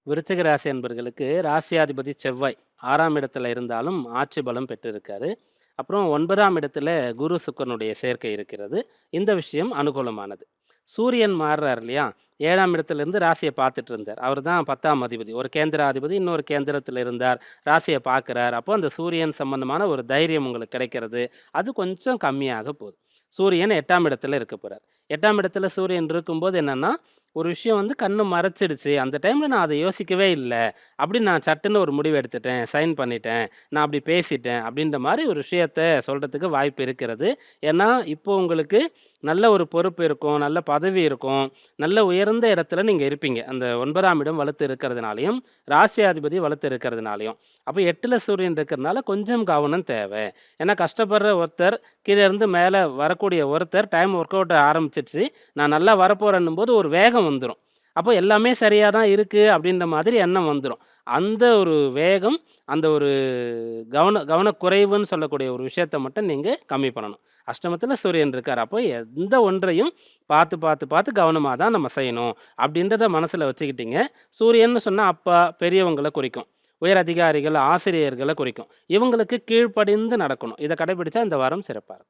விருச்சிக ராசி அன்பர்களுக்கு ராசியாதிபதி செவ்வாய் 6ஆம் இடத்துல இருந்தாலும் ஆட்சி பலம் பெற்றிருக்காரு. அப்புறம் 9ஆம் இடத்துல குரு சுக்கிரனுடைய சேர்க்கை இருக்கிறது. இந்த விஷயம் அனுகூலமானது. சூரியன் மாறுறார் இல்லையா? 7ஆம் இடத்திலிருந்து ராசிய பார்த்துட்டு இருந்தார். அவர் தான் 10ஆம் அதிபதி. ஒரு கேந்திராதிபதி இன்னொரு கேந்திரத்தில இருந்தார். ராசிய பார்க்கிறார். அப்போ அந்த சூரியன் சம்பந்தமான ஒரு தைரியம் உங்களுக்கு கிடைக்கிறது. அது கொஞ்சம் கம்மியாக போகுது. சூரியன் 8ஆம் இடத்துல இருக்க போறார். 8ஆம் இடத்துல சூரியன் இருக்கும்போது என்னன்னா, ஒரு விஷயம் வந்து கண்ணு மறைச்சிடுச்சு. அந்த டைம்ல நான் அத யோசிக்கவே இல்ல. அப்படின்னு நான் சட்டுன்னு ஒரு முடிவு எடுத்துட்டேன். சைன் பண்ணிட்டேன். நான் அப்படி பேசிட்டேன். அப்படின்ற மாரி ஒரு விஷயத்த சொல்றதுக்கு வாய்ப்பு இருக்கிறது. ஏன்னா, இப்போ உங்களுக்கு நல்ல ஒரு பொறுப்பு இருக்கும். நல்ல பதவி இருக்கும். நல்ல உயர்ந்த இடத்துல நீங்க இருப்பீங்க. அந்த 9ஆம் இடம் வலுத்து இருக்கிறதுனாலயும், ராசியாதிபதி வலுத்து இருக்கிறதுனாலயும். அப்ப 8ல சூரியன் இருக்கிறதுனால கொஞ்சம் கவனம் தேவை. ஏன்னா கஷ்டப்படுற ஒருத்தர், கீழ இருந்து மேல வரக்கூடிய ஒருத்தர் டைம் ஒர்க் அவுட் ஆரம்பிச்சிருச்சு. நான் நல்லா வரப்போறேன்னும்போது ஒரு வேகம் வந்துரும். அப்போ எல்லாமே சரியா தான் இருக்கு அப்படின்ற மாதிரி எண்ணம் வந்துரும். அந்த ஒரு வேகம், அந்த ஒரு கவனக்குறைவுன்னு சொல்லக்கூடிய ஒரு விஷயத்த மட்டும் நீங்க கம்மி பண்ணணும். அஷ்டமத்தில சூரியன் இருக்காரு. அப்போ எந்த ஒன்றையும் பார்த்து, பார்த்து, பார்த்து கவனமா தான் நம்ம செய்யணும். அப்படின்றத மனசுல வச்சுக்கிட்டீங்க. சூரியன்னு சொன்னா அப்பா, பெரியவங்கள குறிக்கும். உயர் அதிகாரிகள், ஆசிரியர்கள குறிக்கும். இவங்களுக்கு கீழ்ப்படிந்து நடக்கணும். இத கடைபிடிச்சா இந்த வாரம் சிறப்பா இருக்கும்.